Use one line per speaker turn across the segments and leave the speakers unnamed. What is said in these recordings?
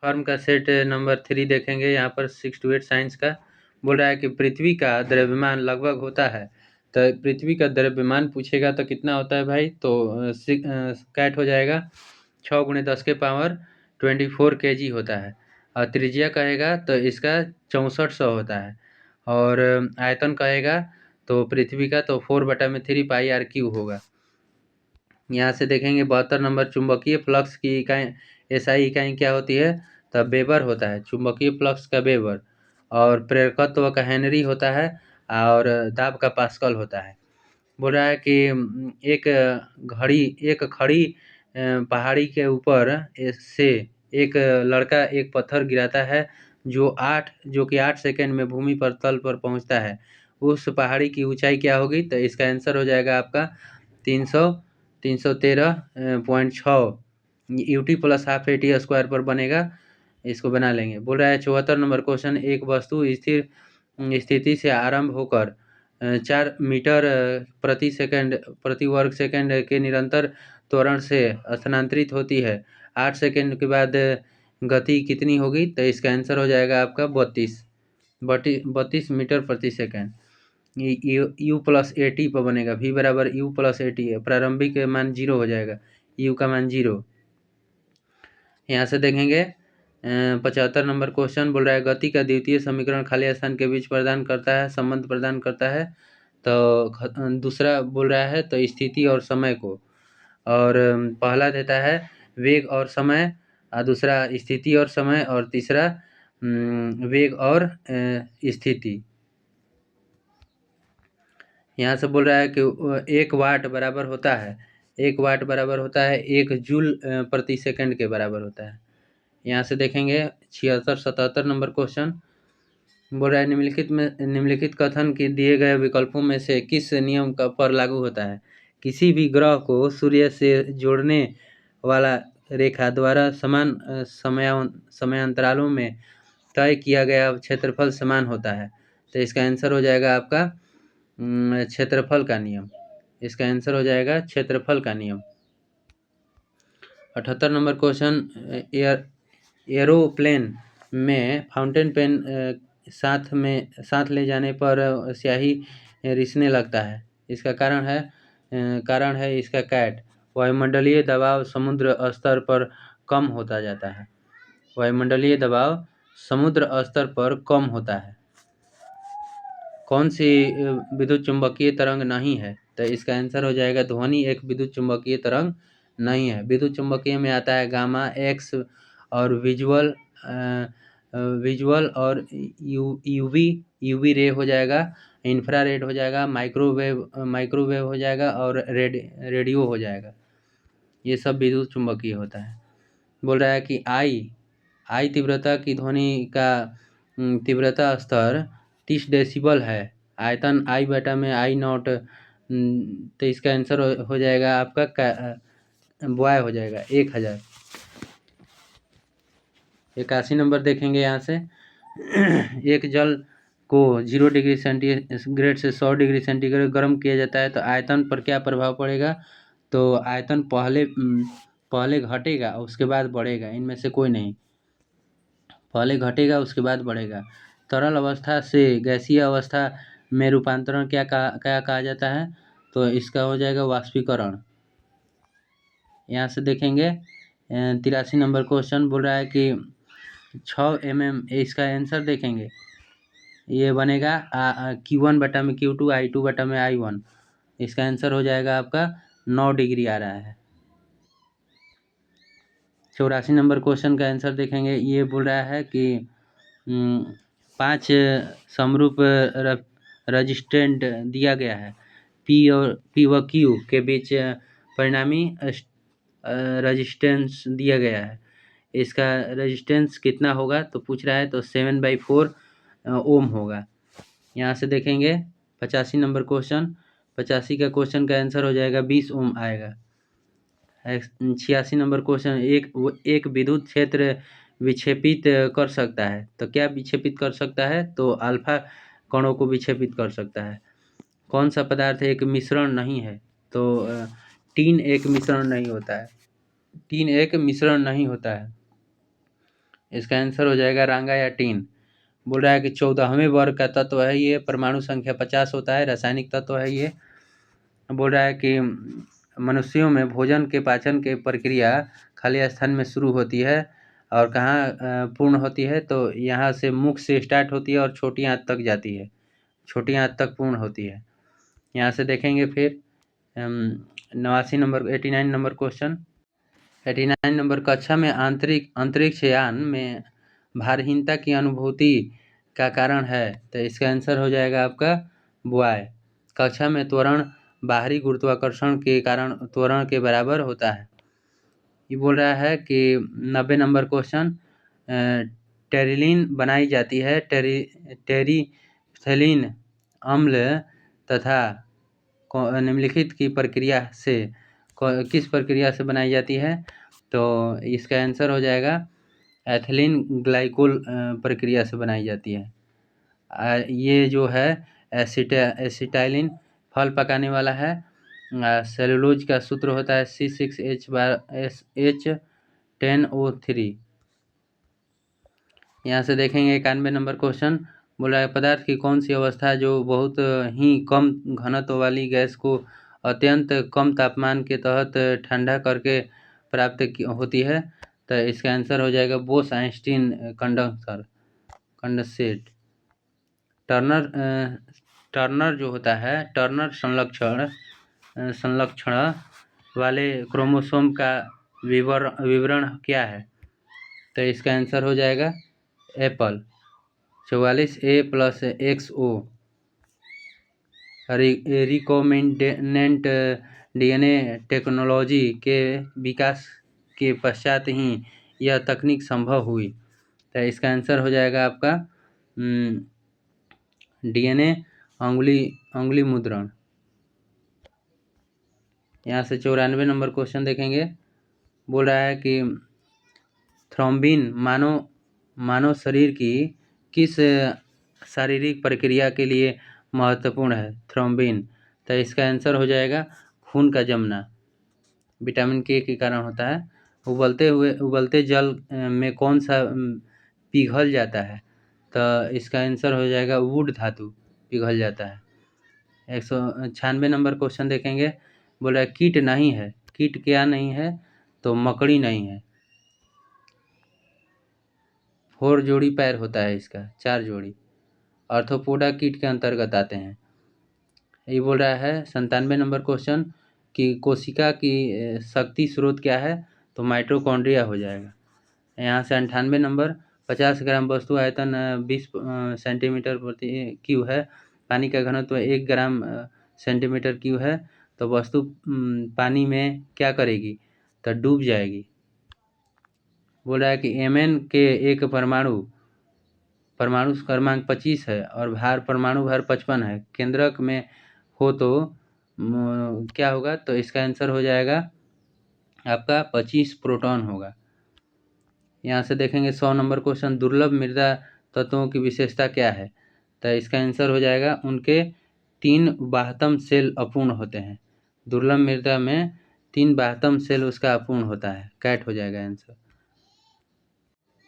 Form का set number 3 देखेंगे। यहाँ पर 6 to 8 साइंस का बोल रहा है कि पृथ्वी का द्रव्यमान लगभग होता है। तो पृथ्वी का द्रव्यमान पूछेगा तो कितना होता है भाई, तो कैट हो जाएगा 6 × 10 के पावर 24 kg होता है। और त्रिज्या कहेगा तो इसका 6400 होता है। और आयतन कहेगा तो पृथ्वी का तो 4/3 πr³ होगा। यहाँ से देखेंगे 72 नंबर, चुंबकीय फ्लक्स की इकाई एसआई इकाई क्या होती है, तब वेबर होता है, चुंबकीय फ्लक्स का वेबर। और प्रेरकत्व का हेनरी होता है, और दाब का पास्कल होता है। बोल रहा है कि एक खड़ी पहाड़ी के ऊपर से एक लड़का एक पत्थर गिराता है जो कि 8 सेकंड में भूमि पर तल पर पहुंचता है। उस पहाड़ी की ऊंचाई क्या होगी, तो इसका आंसर हो जाएगा आपका 313.6 UT + ½ AT² पर बनेगा। इसको बना लेंगे। बोल रहा है 74 नंबर क्वेश्चन, एक वस्तु स्थिर स्थिति से आरंभ होकर 4 मीटर प्रति वर्ग सेकंड के निरंतर त्वरण से स्थानांतरित होती है। 8 सेकंड के बाद गति कितनी होगी, तो इसका आंसर हो जाएगा आपका 32 मीटर प्रति सेकंड। U + AT पर बनेगा, V = U + AT है। प्रारंभिक मान 0 हो जाएगा, U का मान 0। यहाँ से देखेंगे 75 नंबर क्वेश्चन बोल रहा है गति का द्वितीय समीकरण खाली स्थान के बीच संबंध प्रदान करता है। तो दूसरा बोल रहा है तो स्थिति और समय को, और पहला देता है वेग और समय, दूसरा स्थिति और समय, और तीसरा वेग और स्थिति। यहाँ से बोल रहा है कि 1 वाट बराबर होता है 1 जूल प्रति सेकंड के बराबर होता है। यहाँ से देखेंगे 76-77 नंबर क्वेश्चन बोल रहा है निम्नलिखित कथन के दिए गए विकल्पों में से किस नियम पर लागू होता है। किसी भी ग्रह को सूर्य से जोड़ने वाला रेखा द्वारा समान समयांतरालों में तय किया गया क्षेत्रफल समान होता है। तो इसका आंसर हो जाएगा आपका क्षेत्रफल का नियम। इसका आंसर हो जाएगा क्षेत्रफल का नियम। 78 नंबर क्वेश्चन, एरोप्लेन में फाउंटेन पेन साथ ले जाने पर स्याही रिसने लगता है। इसका कारण है इसका कैट। वायुमंडलीय दबाव समुद्र स्तर पर कम होता जाता है। वायुमंडलीय दबाव समुद्र स्तर पर कम होता है। कौन सी विद्युत चुंबकीय तरंग नहीं है, तो इसका आंसर हो जाएगा ध्वनि एक विद्युत चुंबकीय तरंग नहीं है। विद्युत चुंबकीय में आता है गामा, एक्स और विजुअल और यूवी रे हो जाएगा, इंफ्रारेड हो जाएगा, माइक्रोवेव हो जाएगा, और रेडियो हो जाएगा। ये सब विद्युत चुंबकीय होता है। बोल रहा है कि आई तीव्रता की ध्वनि का तीव्रता स्तर 30 डेसिबल है। आयतन I/में I0, तो इसका आंसर हो जाएगा आपका बॉय हो जाएगा 1000। 81 नंबर देखेंगे यहाँ से एक जल को 0 डिग्री सेंटीग्रेड से 100 डिग्री सेंटीग्रेड गर्म किया जाता है, तो आयतन पर क्या प्रभाव पड़ेगा, तो आयतन पहले घटेगा उसके बाद बढ़ेगा, इनमें से कोई नहीं। पहले घटेगा उसके बाद बढ़ेगा। तरल अवस्था से गैसीय अवस्था में रूपांतरण क्या कहा जाता है, तो इसका हो जाएगा वाष्पीकरण। यहाँ से देखेंगे 83 नंबर क्वेश्चन बोल रहा है कि 6 mm, इसका आंसर देखेंगे ये बनेगा Q1 में Q2, I2 में I1। इसका आंसर हो जाएगा आपका 9 डिग्री आ रहा है। 84 नंबर क्वेश्चन का आंसर देखेंगे। ये बोल रहा है कि 5 समरूप रजिस्टेंट दिया गया है, P व Q के बीच परिणामी रजिस्टेंस दिया गया है। इसका रेजिस्टेंस कितना होगा, तो पूछ रहा है, तो 7/4 ओम होगा। यहाँ से देखेंगे 85 नंबर क्वेश्चन। 85 का क्वेश्चन का आंसर हो जाएगा 20 ओम आएगा। 86 नंबर क्वेश्चन, एक विद्युत क्षेत्र विक्षेपित कर सकता है, तो क्या विक्षेपित कर सकता है, तो अल्फा कणों को विक्षेपित कर सकता है। कौन सा पदार्थ एक मिश्रण नहीं है, तो टीन एक मिश्रण नहीं होता है। इसका आंसर हो जाएगा रांगा या टीन। बोल रहा है कि 14वें वर्ग का तत्व है ये, परमाणु संख्या 50 होता है, रासायनिक तत्व है ये। बोल रहा है कि मनुष्यों में भोजन के पाचन की प्रक्रिया खाली स्थान में शुरू होती है और कहाँ पूर्ण होती है, तो यहाँ से मुख से स्टार्ट होती है और छोटी आंत तक जाती है, छोटी आंत तक पूर्ण होती है। यहाँ से देखेंगे फिर 89 नंबर 89 नंबर क्वेश्चन। 89 नंबर, कक्षा में अंतरिक्ष यान में भारहीनता की अनुभूति का कारण है, तो इसका आंसर हो जाएगा आपका बॉय। कक्षा में त्वरण बाहरी गुरुत्वाकर्षण के कारण त्वरण के बराबर होता है। ये बोल रहा है कि 90 नंबर क्वेश्चन, टेरिलीन बनाई जाती है टेरिफ्थैलीन अम्ल तथा निम्नलिखित की प्रक्रिया से किस प्रक्रिया से बनाई जाती है, तो इसका आंसर हो जाएगा एथिलीन ग्लाइकोल प्रक्रिया से बनाई जाती है। ये जो है एसिटाइलिन फल पकाने वाला है। सेलुलोज का सूत्र होता है C6H10O3। यहाँ से देखेंगे 91 नंबर क्वेश्चन। बोला है पदार्थ की कौन सी अवस्था जो बहुत ही कम घनत्व वाली गैस को अत्यंत कम तापमान के तहत ठंडा करके प्राप्त होती है, तो इसका आंसर हो जाएगा बोस आइंस्टीन कंडेंसेट। टर्नर जो होता है, टर्नर संलक्षण वाले क्रोमोसोम का विवरण क्या है, तो इसका आंसर हो जाएगा Apple 44A + XO। Recombinant DNA technology के विकास के पश्चात ही यह तकनीक संभव हुई, तो इसका आंसर हो जाएगा आपका डीएनए अंगुली मुद्रण। यहाँ से 94 नंबर क्वेश्चन देखेंगे। बोल रहा है कि थ्रोम्बिन मानव शरीर की किस शारीरिक प्रक्रिया के लिए महत्वपूर्ण है, थ्रोम्बिन, तो इसका आंसर हो जाएगा खून का जमना, विटामिन के कारण होता है। उबलते जल में कौन सा पिघल जाता है, तो इसका आंसर हो जाएगा वुड धातु पिघल जाता है। 196 नंबर क्वेश्चन देखेंगे। बोल रहा है कीट नहीं है, कीट क्या नहीं है, तो मकड़ी नहीं है। 4 जोड़ी पैर होता है इसका, 4 जोड़ी, आर्थ्रोपोडा कीट के अंतर्गत आते हैं। ये बोल रहा है 97 नंबर क्वेश्चन कि कोशिका की शक्ति स्रोत क्या है, तो माइटोकॉन्ड्रिया हो जाएगा। यहाँ से 98 नंबर, 50 ग्राम वस्तु आयतन 20 सेंटीमीटर प्रति क्यू है, पानी का घनत्व 1 ग्राम सेंटीमीटर क्यू है, तो वस्तु पानी में क्या करेगी, तो डूब जाएगी। बोल रहा है कि Mn के एक परमाणु क्रमांक 25 है और परमाणु भार 55 है, केंद्रक में हो तो क्या होगा, तो इसका आंसर हो जाएगा आपका 25 प्रोटॉन होगा। यहाँ से देखेंगे 100 नंबर क्वेश्चन, दुर्लभ मृदा तत्वों की विशेषता क्या है, तो इसका आंसर हो जाएगा उनके 3 बाह्यतम सेल अपूर्ण होते हैं। दुर्लभ मृदा में 3 बाह्यतम सेल उसका अपूर्ण होता है, कैट हो जाएगा आंसर।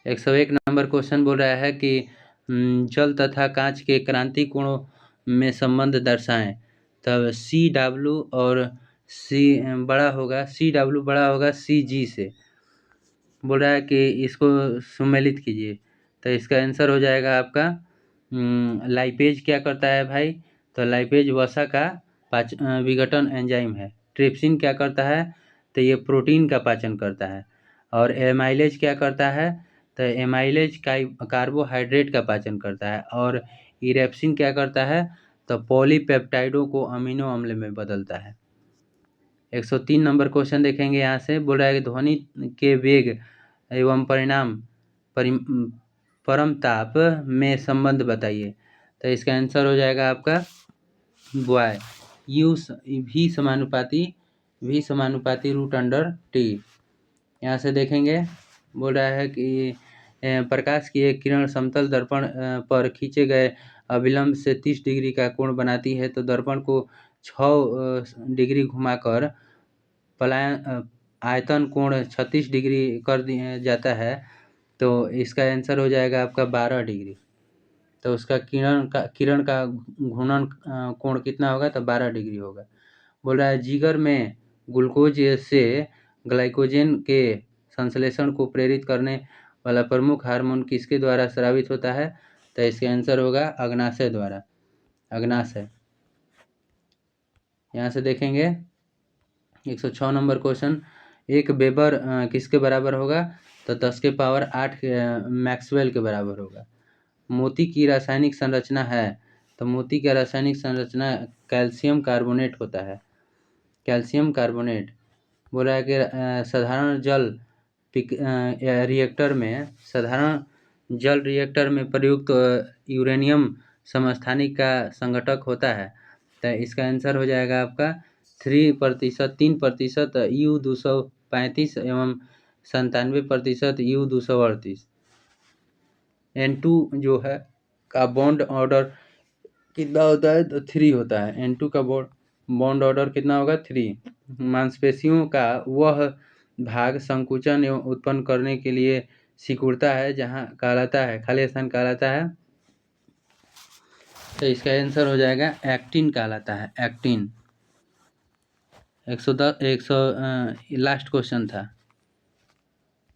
101 नंबर क्वेश्चन बोल रहा है कि जल तथा कांच के क्रांति कोणों में संबंध दर्शाएं, तब CW और CW बड़ा होगा CG से। बोल रहा है कि इसको सुमेलित कीजिए, तो इसका आंसर हो जाएगा आपका लाइपेज क्या करता है भाई, तो लाइपेज वसा का विघटन एंजाइम है। ट्रिप्सिन क्या करता है, तो ये प्रोटीन का पाचन करता है। और एमाइलेज क्या करता है, तो एमाइलेज कार्बोहाइड्रेट का पाचन करता है। और इरेप्सिन क्या करता है, तो पॉलीपेप्टाइडों को अमीनो अम्ल में बदलता है। 103 नंबर क्वेश्चन देखेंगे। यहाँ से बोल रहा है कि ध्वनि के वेग एवं परम ताप में संबंध बताइए, तो इसका आंसर हो जाएगा आपका बॉय U V समानुपाती √T। यहाँ से देखेंगे। बोल रहा है कि प्रकाश की एक किरण समतल दर्पण पर खींचे गए अभिलंब से 30 डिग्री का कोण बनाती है, तो दर्पण को 6 डिग्री घुमाकर पलायन आयतन कोण 36 डिग्री कर दिया जाता है, तो इसका आंसर हो जाएगा आपका 12 डिग्री। तो उसका किरण का घूर्णन कोण कितना होगा? तो 12 डिग्री होगा। बोल रहा है जिगर में ग्लूकोज से ग्लाइकोजन के संश्लेषण को प्रेरित करने वाला प्रमुख हार्मोन किसके द्वारा स्रावित होता है? तो इसका आंसर होगा अग्नाशय द्वारा, अग्नाशय। यहाँ से देखेंगे 106 नंबर क्वेश्चन, एक वेबर किसके बराबर होगा? तो 10 के पावर 8 मैक्सवेल के बराबर होगा। मोती की रासायनिक संरचना है, तो मोती का रासायनिक संरचना कैल्शियम कार्बोनेट होता है, कैल्शियम कार्बोनेट। बोल रहा है कि साधारण जल रिएक्टर में, साधारण जल रिएक्टर में प्रयुक्त यूरेनियम समस्थानिक का संघटक होता है। तो इसका आंसर हो जाएगा आपका 3% U-235 एवं 97% U-238। N2 जो है का बॉन्ड ऑर्डर कितना होता है? तो 3 होता है। N2 का बॉन्ड ऑर्डर कितना होगा? 3। मांसपेशियों का वह भाग संकुचन एवं उत्पन्न करने के लिए सिकुड़ता है जहाँ कहलाता है, खाली स्थान कहलाता है। तो इसका आंसर हो जाएगा एक्टिन कहलाता है, एक्टिन। 110 लास्ट क्वेश्चन था।